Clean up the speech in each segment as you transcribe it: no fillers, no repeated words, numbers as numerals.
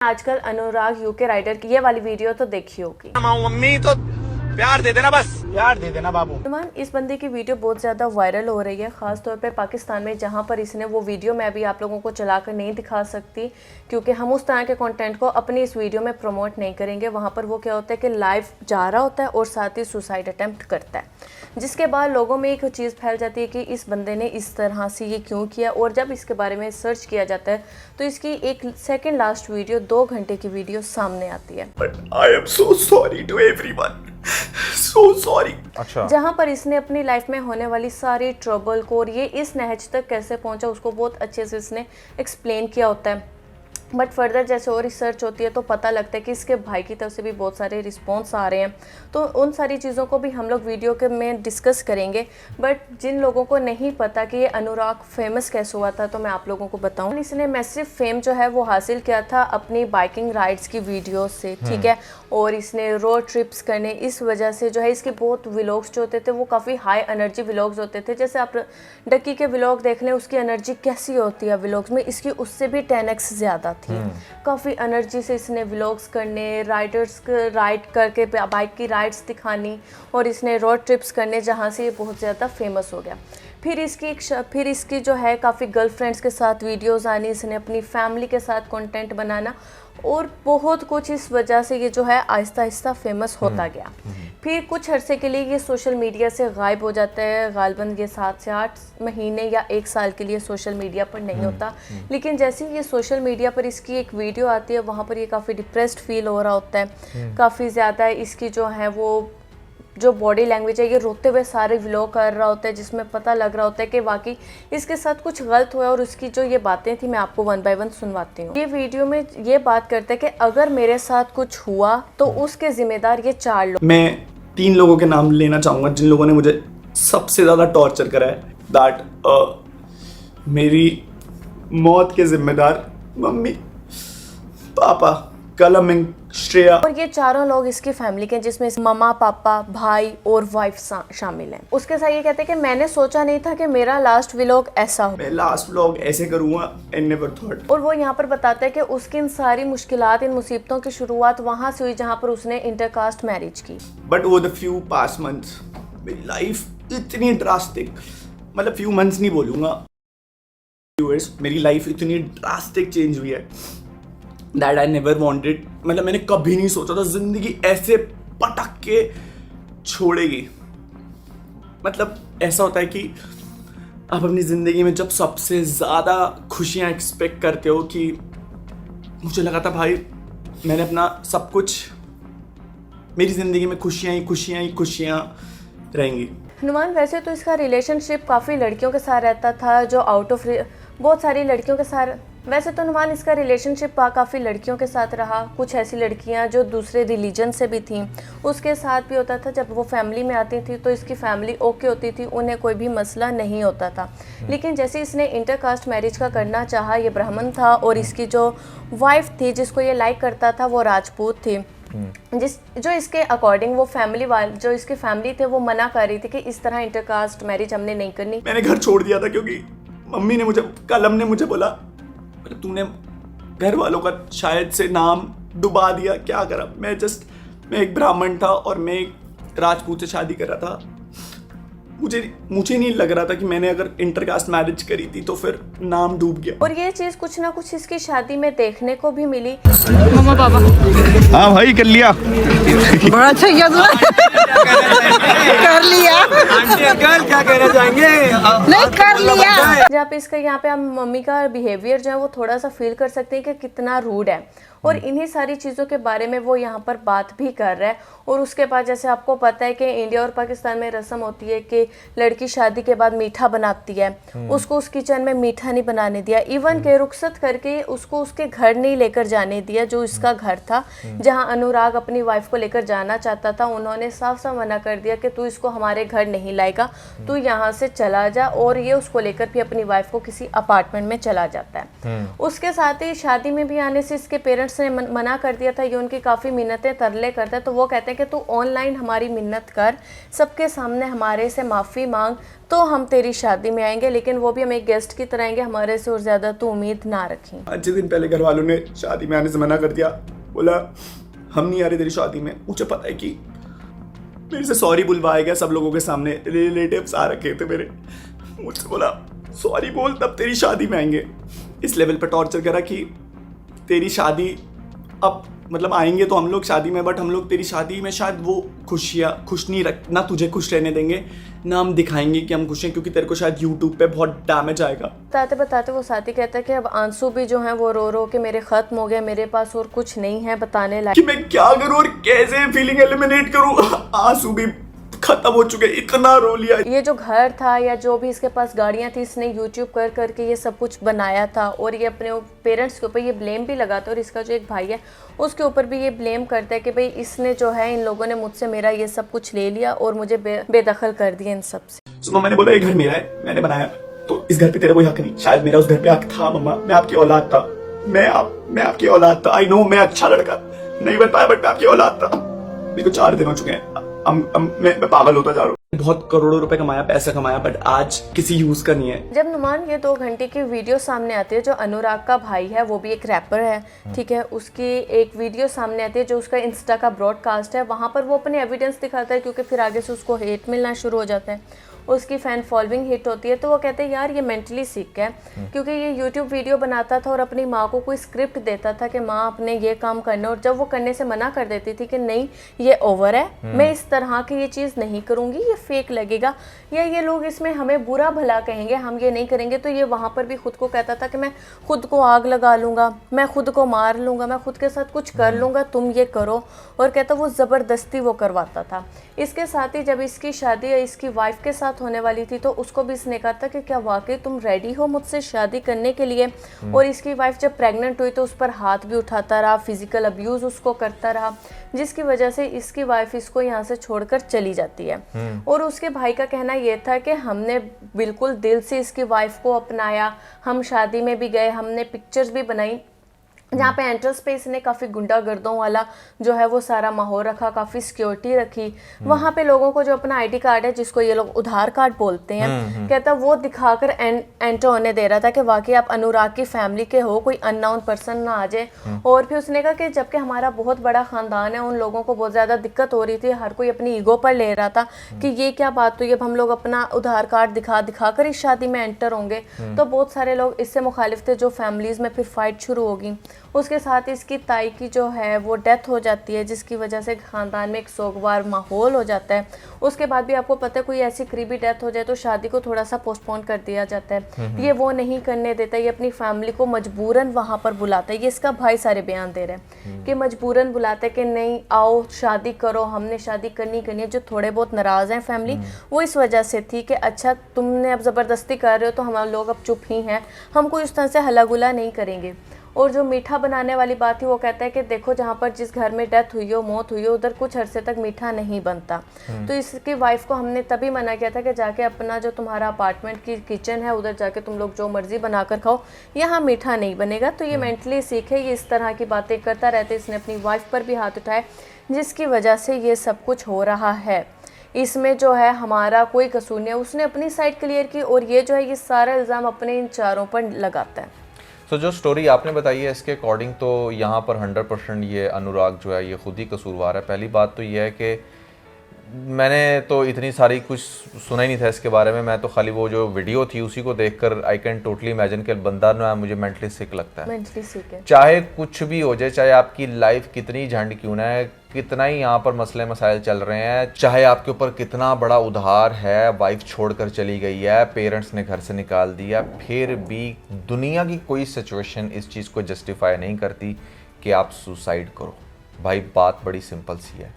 आजकल अनुराग UK rider की ये वाली वीडियो तो देखी होगी। मम्मी तो प्यार दे देना, बस प्यार दे देना बाबू। इस बंदे की वीडियो बहुत ज़्यादा वायरल हो रही है, ख़ास तौर पे पाकिस्तान में, जहाँ पर इसने वो वीडियो मैं अभी आप लोगों को चलाकर नहीं दिखा सकती क्योंकि हम उस तरह के कंटेंट को अपनी इस वीडियो में प्रमोट नहीं करेंगे। वहाँ पर वो क्या होता है कि लाइव जा रहा होता है और साथ ही सुसाइड अटैम्प्ट करता है, जिसके बाद लोगों में एक चीज़ फैल जाती है कि इस बंदे ने इस तरह से ये क्यों किया। और जब इसके बारे में सर्च किया जाता है तो इसकी एक सेकेंड लास्ट वीडियो 2 घंटे की वीडियो सामने आती है। But I am so sorry to everyone. So sorry. अच्छा। जहाँ पर इसने अपनी लाइफ में होने वाली सारी ट्रबल को और ये इस नहज तक कैसे पहुँचा उसको बहुत अच्छे से इसने एक्सप्लेन किया होता है। बट फर्दर जैसे और रिसर्च होती है तो पता लगता है कि इसके भाई की तरफ से भी बहुत सारे रिस्पॉन्स आ रहे हैं, तो उन सारी चीज़ों को भी हम लोग वीडियो के में डिस्कस करेंगे। बट जिन लोगों को नहीं पता कि ये अनुराग फेमस कैसे हुआ था तो मैं आप लोगों को बताऊं। इसने मैसिव फेम जो है वो हासिल किया था अपनी बाइकिंग राइड्स की वीडियो से, ठीक है। और इसने रोड ट्रिप्स करने, इस वजह से जो है इसके बहुत व्लॉग्स जो होते थे वो काफ़ी हाई एनर्जी व्लॉग्स होते थे। जैसे आप डक्की के व्लॉग देख लें, उसकी एनर्जी कैसी होती है व्लॉग्स में, इसकी उससे भी 10x ज़्यादा थी। काफ़ी एनर्जी से इसने व्लॉग्स करने, राइडर्स राइड करके बाइक की राइड्स दिखानी और इसने रोड ट्रिप्स करने, जहाँ से ये बहुत ज़्यादा फेमस हो गया। फिर इसकी जो है काफ़ी गर्लफ्रेंड्स के साथ वीडियोस आनी, इसने अपनी फैमिली के साथ कंटेंट बनाना और बहुत कुछ, इस वजह से ये जो है आहिस्ता आहिस्ता फेमस होता गया। फिर कुछ अरसे के लिए ये सोशल मीडिया से गायब हो जाता है, गालबन ये 7 से 8 महीने या 1 साल के लिए सोशल मीडिया पर नहीं होता। लेकिन जैसे ही ये सोशल मीडिया पर इसकी एक वीडियो आती है, वहाँ पर ये काफ़ी डिप्रेस्ड फील हो रहा होता है, काफ़ी ज़्यादा इसकी जो है वो जो बॉडी लैंग्वेज है, ये रोते हुए सारे व्लॉग कर रहा होता है, जिसमें पता लग रहा होता है कि वाकई इसके साथ कुछ गलत हुआ। और उसकी जो ये बातें थी मैं आपको 1 बाय 1 सुनवाती हूँ। ये वीडियो में ये बात करते हैं कि अगर मेरे साथ कुछ हुआ तो उसके जिम्मेदार ये 4 लोग। मैं 3 लोगों के नाम लेना चाहूँगा जिन लोगों ने मुझे सबसे ज़्यादा टॉर्चर करा है। दैट मेरी मौत के जिम्मेदार मम्मी, पापा, कलमिंग, श्रेया। और ये 4 लोग इसकी फैमिली के, जिसमें मम्मा, पापा, भाई और वाइफ शामिल हैं। उसके साथ ये कहते हैं कि मैंने सोचा नहीं था कि मेरा लास्ट व्लॉग ऐसा हो, मैं लास्ट व्लॉग ऐसे करूँगा, आई नेवर थॉट। और वो यहाँ पर बताता है कि उसकी इन सारी मुश्किलात, इन मुसीबतों की शुरुआत वहाँ से हुई जहाँ पर उसने इंटरकास्ट मैरिज की। But over the few past months मेरी लाइफ इतनी ड्रास्टिक, मतलब फ्यू मंथ्स नहीं बोलूँगा, मेरी लाइफ इतनी ड्रास्टिक चेंज हुई है दैट आई नेवर वांटेड। मतलब मैंने कभी नहीं सोचा था जिंदगी ऐसे पटक के छोड़ेगी। मतलब ऐसा होता है कि आप अपनी ज़िंदगी में जब सबसे ज़्यादा खुशियाँ एक्सपेक्ट करते हो, कि मुझे लगा था भाई मैंने अपना सब कुछ, मेरी ज़िंदगी में खुशियाँ ही खुशियाँ ही खुशियाँ रहेंगी। नुमान वैसे तो इसका रिलेशनशिप काफ़ी लड़कियों के साथ रहता था, जो आउट ऑफ बहुत सारी लड़कियों के साथ। वैसे तो नुमान इसका रिलेशनशिप काफ़ी लड़कियों के साथ रहा। कुछ ऐसी लड़कियां जो दूसरे रिलीजन से भी थीं, उसके साथ भी होता था। जब वो फैमिली में आती थी तो इसकी फैमिली ओके होती थी, उन्हें कोई भी मसला नहीं होता था। लेकिन जैसे इसने इंटरकास्ट मैरिज का करना चाहा, ये ब्राह्मण था और इसकी जो वाइफ थी जिसको ये लाइक करता था वो राजपूत थी, जो इसके अकॉर्डिंग वो फैमिली वाले, जो इसकी फैमिली थे, वो मना कर रही थी कि इस तरह इंटरकास्ट मैरिज हमने नहीं करनी। मैंने घर छोड़ दिया था क्योंकि मम्मी ने मुझे, कलम ने मुझे बोला तूने घर वालों का शायद से नाम डुबा दिया, क्या करा। मैं एक ब्राह्मण था और मैं एक राजपूत से शादी कर रहा था। मुझे नहीं लग रहा था कि मैंने अगर इंटरकास्ट मैरिज करी थी तो फिर नाम डूब गया। और ये चीज़ कुछ ना कुछ इसकी शादी में देखने को भी मिली। मम्मा पापा, हाँ भाई कर लिया, बड़ा अच्छा किया तूने। कर लिया। आंटी अंकल क्या कहना चाहेंगे? नहीं कर लिया। जहाँ पे इसका, यहाँ पे आप मम्मी का बिहेवियर जो है वो थोड़ा सा फील कर सकते हैं कि कितना रूड है। और इन्हीं सारी चीज़ों के बारे में वो यहाँ पर बात भी कर रहा है। और उसके बाद जैसे आपको पता है कि इंडिया और पाकिस्तान में रस्म होती है कि लड़की शादी के बाद मीठा बनाती है, उसको उस किचन में मीठा नहीं बनाने दिया, इवन के रुखसत करके उसको उसके घर नहीं लेकर जाने दिया, जो इसका घर था जहाँ अनुराग अपनी वाइफ को लेकर जाना चाहता था। उन्होंने साफ साफ मना कर दिया कि तू इसको हमारे घर नहीं लाएगा, तू यहाँ से चला जा। और ये उसको लेकर भी अपनी वाइफ को किसी अपार्टमेंट में चला जाता है। उसके साथ ही शादी में भी आने से इसके पेरेंट्स ने मना कर दिया था। ये उनकी काफ़ी मिन्नतें तरले करता है, तो वो कहते हैं कि तू ऑनलाइन हमारी मिन्नत कर, सबके सामने हमारे से माफ़ी मांग तो हम तेरी शादी में आएंगे, लेकिन वो भी हम एक गेस्ट की तरह आएंगे, हमारे से और ज़्यादा तो उम्मीद ना रखें। 5 दिन पहले घर वालों ने शादी में आने से मना कर दिया, बोला हम नहीं आ रहे तेरी शादी में। मुझे पता है कि मेरे से सॉरी बुलवाया गया सब लोगों के सामने, रिलेटिव्स आ रखे थे मेरे, मुझसे बोला सॉरी बोल तब तेरी शादी में आएंगे। इस लेवल पर टॉर्चर करा कि तेरी शादी अब मतलब आएंगे तो हम लोग शादी में, बट हम लोग तेरी शादी में शायद वो खुश नहीं रख, ना तुझे खुश रहने देंगे ना हम दिखाएंगे कि हम खुश हैं, क्योंकि तेरे को शायद यूट्यूब पे बहुत डैमेज आएगा। बताते वो साथी कहता है कि अब आंसू भी जो हैं वो रो रो के मेरे ख़त्म हो गए, मेरे पास और कुछ नहीं है बताने लायक कि मैं क्या करूं और कैसे फीलिंग एलिमिनेट करूं। आंसू भी खत्म हो चुके, इतना रो लिया। ये जो घर था या जो भी इसके पास गाड़ियां थी, इसने यूट्यूब कर करके ये सब कुछ बनाया था, और ये अपने पेरेंट्स के ऊपर ये ब्लेम भी लगाता है, और इसका जो एक भाई है उसके ऊपर भी ये ब्लेम करता है कि भाई इसने जो है इन लोगों ने मुझसे मेरा ये सब कुछ ले लिया और मुझे बेदखल कर दिया इन सब से। सुनो, मैंने बोला ये घर मेरा है, मैंने बनाया, तो इस घर पे तेरा कोई हक नहीं। शायद मेरा उस घर पे हक था मम्मा, मैं आपकी औलाद था, मैं आपकी औलाद था। आई नो मैं अच्छा लड़का नहीं बन पाया, बट मैं आपकी औलाद था। मेरे को 4 दिन हो चुके हैं, मैं पागल होता जा रहा हूँ। बहुत करोड़ों रुपए कमाया, पैसा कमाया, बट आज किसी यूज का नहीं है। जब नुमान ये 2 घंटे की वीडियो सामने आती है, जो अनुराग का भाई है वो भी एक रैपर है, ठीक है, उसकी एक वीडियो सामने आती है जो उसका इंस्टा का ब्रॉडकास्ट है, वहाँ पर वो अपने एविडेंस दिखाता है, क्योंकि फिर आगे से उसको हेट मिलना शुरू हो जाता है, उसकी फ़ैन फॉलोइंग हिट होती है, तो वो कहते हैं यार ये मेंटली सिक है, क्योंकि ये यूट्यूब वीडियो बनाता था और अपनी माँ को कोई स्क्रिप्ट देता था कि माँ अपने ये काम करना, और जब वो करने से मना कर देती थी कि नहीं ये ओवर है, मैं इस तरह की ये चीज़ नहीं करूँगी, ये फेक लगेगा, या ये लोग इसमें हमें बुरा भला कहेंगे, हम ये नहीं करेंगे, तो ये वहाँ पर भी खुद को कहता था कि मैं खुद को आग लगा लूँगा, मैं खुद को मार लूँगा, मैं खुद के साथ कुछ कर लूँगा, तुम ये करो, और कहता वो ज़बरदस्ती वो करवाता था। इसके साथ ही जब इसकी शादी इसकी वाइफ के साथ होने वाली थी, तो उसको भी इसने कहा था कि क्या वाकई तुम रेडी हो मुझसे शादी करने के लिए, और इसकी वाइफ जब प्रेग्नेंट हुई तो उस पर हाथ भी उठाता रहा, फिजिकल अब्यूज़ उसको करता रहा, जिसकी वजह से इसकी वाइफ इसको यहाँ से छोड़कर चली जाती है। और उसके भाई का कहना ये था कि हमने बिल्कुल दिल से इसकी वाइफ को अपनाया, हम शादी में भी गए, हमने पिक्चर्स भी बनाई, जहाँ पे एंट्रेंस पे इसने काफ़ी गुंडागर्दों वाला जो है वो सारा माहौल रखा, काफ़ी सिक्योरिटी रखी, वहाँ पे लोगों को जो अपना आईडी कार्ड है जिसको ये लोग उधार कार्ड बोलते हैं, कहता वो दिखाकर एंटर होने दे रहा था कि वाकई आप अनुराग की फैमिली के हो, कोई अननोन पर्सन ना आ जाए। और फिर उसने कहा कि जबकि हमारा बहुत बड़ा ख़ानदान है, उन लोगों को बहुत ज़्यादा दिक्कत हो रही थी, हर कोई अपनी ईगो पर ले रहा था कि ये क्या बात हुई, अब हम लोग अपना उधार कार्ड दिखा कर इस शादी में एंटर होंगे, तो बहुत सारे लोग इससे मुखालिफ थे, जो फैमिलीज़ में फिर फाइट शुरू होगी। उसके साथ इसकी ताई की जो है वो डेथ हो जाती है, जिसकी वजह से ख़ानदान में एक सोगवार माहौल हो जाता है। उसके बाद भी आपको पता है कोई ऐसी करीबी डेथ हो जाए तो शादी को थोड़ा सा पोस्टपोन कर दिया जाता है, ये वो नहीं करने देता, ये अपनी फैमिली को मजबूरन वहाँ पर बुलाता है। ये इसका भाई सारे बयान दे रहे हैं कि मजबूरन बुलाता है कि नहीं आओ शादी करो, हमने शादी करनी है। जो थोड़े बहुत नाराज़ हैं फैमिली, वो इस वजह से थी कि अच्छा तुमने अब ज़बरदस्ती कर रहे हो तो हम लोग अब चुप ही हैं, हम कोई उस तरह से हल्ला गुला नहीं करेंगे। और जो मीठा बनाने वाली बात थी वो कहता है कि देखो जहाँ पर जिस घर में डेथ हुई हो, मौत हुई हो, उधर कुछ अरसे तक मीठा नहीं बनता। तो इसकी वाइफ को हमने तभी मना किया था कि जाके अपना जो तुम्हारा अपार्टमेंट की किचन है उधर जाके तुम लोग जो मर्जी बनाकर खाओ, यहाँ मीठा नहीं बनेगा। तो ये मेंटली सीख है, ये इस तरह की बातें करता रहता है। इसने अपनी वाइफ पर भी हाथ उठाए, जिसकी वजह से ये सब कुछ हो रहा है। इसमें जो है हमारा कोई कसूर नहीं है, उसने अपनी साइड क्लियर की, और ये जो है ये सारा इल्ज़ाम अपने इन चारों पर लगाता है। तो जो स्टोरी आपने बताई है इसके अकॉर्डिंग तो यहाँ पर 100% ये अनुराग जो है ये खुद ही कसूरवार है। पहली बात तो ये है कि मैंने तो इतनी सारी कुछ सुना ही नहीं था इसके बारे में, मैं तो खाली वो जो वीडियो थी उसी को देखकर आई कैन टोटली इमेजिन कि बंदा ना मुझे मेंटली सिक लगता है। मेंटली सिक है, चाहे कुछ भी हो जाए, चाहे आपकी लाइफ कितनी झंड क्यों ना है, कितना ही यहाँ पर मसले मसाइल चल रहे हैं, चाहे आपके ऊपर कितना बड़ा उधार है, वाइफ छोड़कर चली गई है, पेरेंट्स ने घर से निकाल दिया, फिर भी दुनिया की कोई सिचुएशन इस चीज़ को जस्टिफाई नहीं करती कि आप सुसाइड करो। भाई बात बड़ी सिंपल सी है,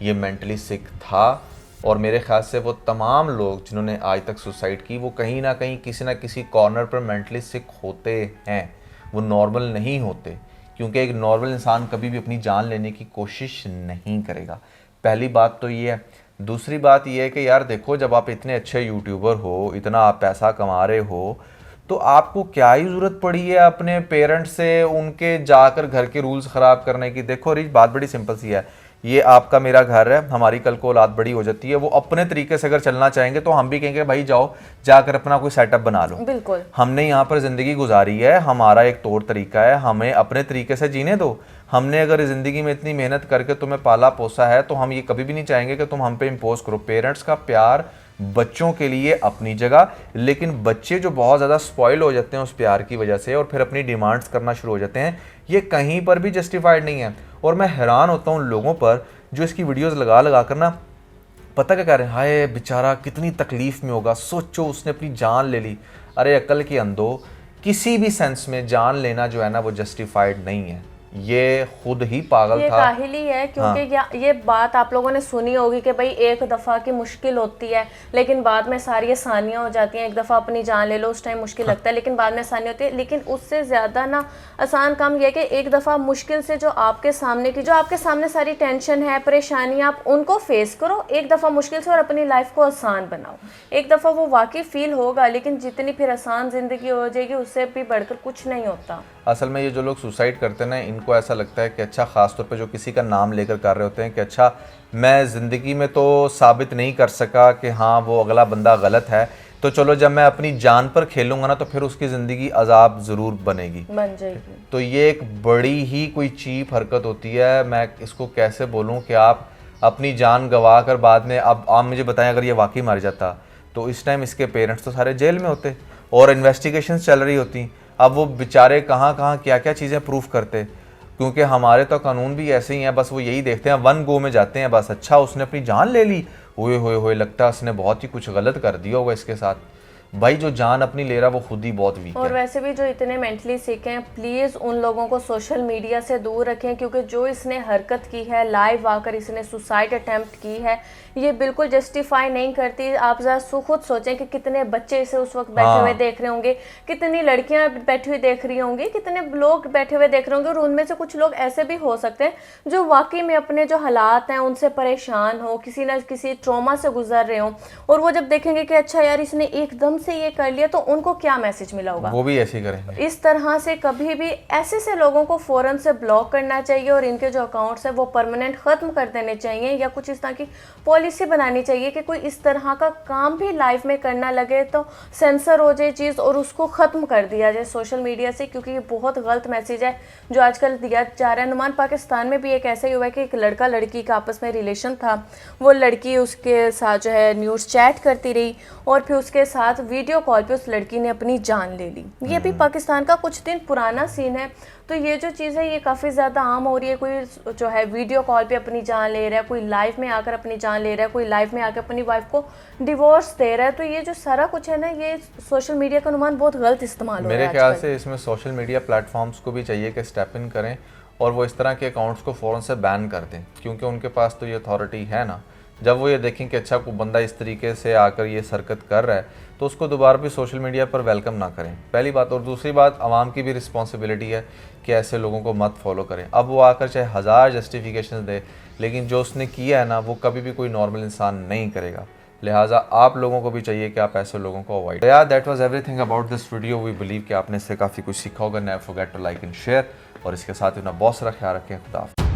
ये मेंटली सिक था, और मेरे ख्याल से वो तमाम लोग जिन्होंने आज तक सुसाइड की वो कहीं ना कहीं किसी ना किसी कॉर्नर पर मेंटली सिक होते हैं, वो नॉर्मल नहीं होते, क्योंकि एक नॉर्मल इंसान कभी भी अपनी जान लेने की कोशिश नहीं करेगा। पहली बात तो ये है। दूसरी बात ये है कि यार देखो, जब आप इतने अच्छे यूट्यूबर हो, इतना आप पैसा कमा रहे हो, तो आपको क्या ही ज़रूरत पड़ी है अपने पेरेंट्स से उनके जाकर घर के रूल्स ख़राब करने की। देखो रिच, बात बड़ी सिंपल सी है, ये आपका मेरा घर है, हमारी कल को औलाद बड़ी हो जाती है, वो अपने तरीके से अगर चलना चाहेंगे तो हम भी कहेंगे भाई जाओ जाकर अपना कोई सेटअप बना लो। बिल्कुल। हमने यहाँ पर ज़िंदगी गुजारी है, हमारा एक तौर तरीका है, हमें अपने तरीके से जीने दो। हमने अगर ज़िंदगी में इतनी मेहनत करके तुम्हें पाला पोसा है तो हम ये कभी भी नहीं चाहेंगे कि तुम हम पे इम्पोज करो। पेरेंट्स का प्यार बच्चों के लिए अपनी जगह, लेकिन बच्चे जो बहुत ज़्यादा स्पॉइल हो जाते हैं उस प्यार की वजह से और फिर अपनी डिमांड्स करना शुरू हो जाते हैं, ये कहीं पर भी जस्टिफाइड नहीं है। और मैं हैरान होता हूँ उन लोगों पर जो इसकी वीडियोस लगा लगा कर ना पता क्या कह रहे हैं, हाय बेचारा कितनी तकलीफ़ में होगा, सोचो उसने अपनी जान ले ली। अरे अक्ल के अंधो, किसी भी सेंस में जान लेना जो है ना वो जस्टिफाइड नहीं है, ये खुद ही पागल ये था। काहिली है, क्योंकि ये बात आप लोगों ने सुनी होगी कि भाई एक दफ़ा की मुश्किल होती है लेकिन बाद में सारी आसानियाँ हो जाती हैं। एक दफ़ा अपनी जान ले लो, उस टाइम मुश्किल लगता है लेकिन बाद में आसानी होती है। लेकिन उससे ज़्यादा ना आसान काम यह है कि एक दफ़ा मुश्किल से जो आपके सामने सारी टेंशन है, परेशानी, आप उनको फेस करो एक दफ़ा मुश्किल से और अपनी लाइफ को आसान बनाओ। एक दफ़ा वो वाकई फील होगा, लेकिन जितनी फिर आसान ज़िंदगी हो जाएगी उससे भी बढ़कर कुछ नहीं होता। असल में ये जो लोग सुसाइड करते हैं ना, इनको ऐसा लगता है कि अच्छा, ख़ास तौर पे जो किसी का नाम लेकर कर रहे होते हैं कि अच्छा मैं ज़िंदगी में तो साबित नहीं कर सका कि हाँ वो अगला बंदा गलत है, तो चलो जब मैं अपनी जान पर खेलूंगा ना तो फिर उसकी ज़िंदगी अजाब ज़रूर बनेगी, बन जाएगी। तो ये एक बड़ी ही कोई चीप हरकत होती है। मैं इसको कैसे बोलूँ कि आप अपनी जान गंवा कर बाद में, अब आप मुझे बताएं अगर ये वाकई मर जाता तो इस टाइम इसके पेरेंट्स तो सारे जेल में होते और इन्वेस्टिगेशंस चल रही होती। अब वो बेचारे कहाँ कहाँ क्या क्या चीज़ें प्रूफ करते, क्योंकि हमारे तो कानून भी ऐसे ही हैं, बस वो यही देखते हैं, वन गो में जाते हैं बस। अच्छा उसने अपनी जान ले ली, ओए होए होए, लगता है उसने बहुत ही कुछ गलत कर दिया होगा इसके साथ। भाई जो जान अपनी ले रहा वो खुद ही बहुत वीक है। और वैसे भी जो इतने मेंटली सिक हैं, प्लीज़ उन लोगों को सोशल मीडिया से दूर रखें, क्योंकि जो इसने हरकत की है, लाइव आकर इसने सुसाइड अटेम्प्ट की है, ये बिल्कुल जस्टिफाई नहीं करती। आप ज़रा खुद सोचें कि कितने बच्चे इसे उस वक्त बैठे हुए देख रहे होंगे, कितनी लड़कियां बैठी हुई देख रही होंगी, कितने लोग बैठे हुए देख रहे होंगे, और उनमें से कुछ लोग ऐसे भी हो सकते हैं जो वाकई में अपने जो हालात हैं उनसे परेशान हो, किसी न किसी ट्रॉमा से गुजर रहे हों, और वो जब देखेंगे कि अच्छा यार इसने एकदम से ये कर लिया, तो उनको क्या मैसेज मिला होगा, वो भी ऐसे ही करेंगे। इस तरह से कभी भी ऐसे लोगों को फौरन से ब्लॉक करना चाहिए और इनके जो अकाउंट्स है वो परमानेंट ख़त्म कर देने चाहिए, या कुछ इस तरह की पॉलिसी बनानी चाहिए कि कोई इस तरह का काम भी लाइफ में करना लगे तो सेंसर हो जाए चीज़ और उसको ख़त्म कर दिया जाए सोशल मीडिया से, क्योंकि ये बहुत गलत मैसेज है जो आजकल दिया जा रहा है। नुमान पाकिस्तान में भी एक ऐसा ही हुआ है कि एक लड़का लड़की का आपस में रिलेशन था, वो लड़की उसके साथ जो है न्यूज़ चैट करती रही और फिर उसके साथ वीडियो कॉल पे उस लड़की ने अपनी जान ले ली। ये भी पाकिस्तान का कुछ दिन पुराना सीन है। तो ये जो चीज़ है ये काफ़ी ज़्यादा आम हो रही है। कोई जो है वीडियो कॉल पे अपनी जान ले रहा है, कोई लाइव में आकर अपनी जान ले रहा है, कोई लाइव में आकर अपनी वाइफ को डिवोर्स दे रहा है। तो ये जो सारा कुछ है ना, ये सोशल मीडिया का अनुमान बहुत गलत इस्तेमाल हो रहा है। मेरे ख्याल से इसमें सोशल मीडिया प्लेटफॉर्म्स को भी चाहिए कि स्टेप इन करें और वो इस तरह के अकाउंट्स को फ़ौरन से बैन कर दें, क्योंकि उनके पास तो ये अथॉरिटी है ना। जब वो ये देखें कि अच्छा कोई बंदा इस तरीके से आकर ये हरकत कर रहा है तो उसको दोबारा भी सोशल मीडिया पर वेलकम ना करें, पहली बात। और दूसरी बात, आवाम की भी रिस्पॉन्सिबिलिटी है कि ऐसे लोगों को मत फॉलो करें। अब वो आकर चाहे 1000 जस्टिफिकेशन दे, लेकिन जो उसने किया है ना वो कभी भी कोई नॉर्मल इंसान नहीं करेगा। लिहाजा आप लोगों को भी चाहिए कि आप ऐसे लोगों को अवॉइड। यार that was everything about this video. We believe कि आपने इससे काफ़ी कुछ सीखा होगा। Never forget to like and share, और इसके साथ ही अपना बहुत सारा ख्याल रखें। खुदा हाफ़िज़।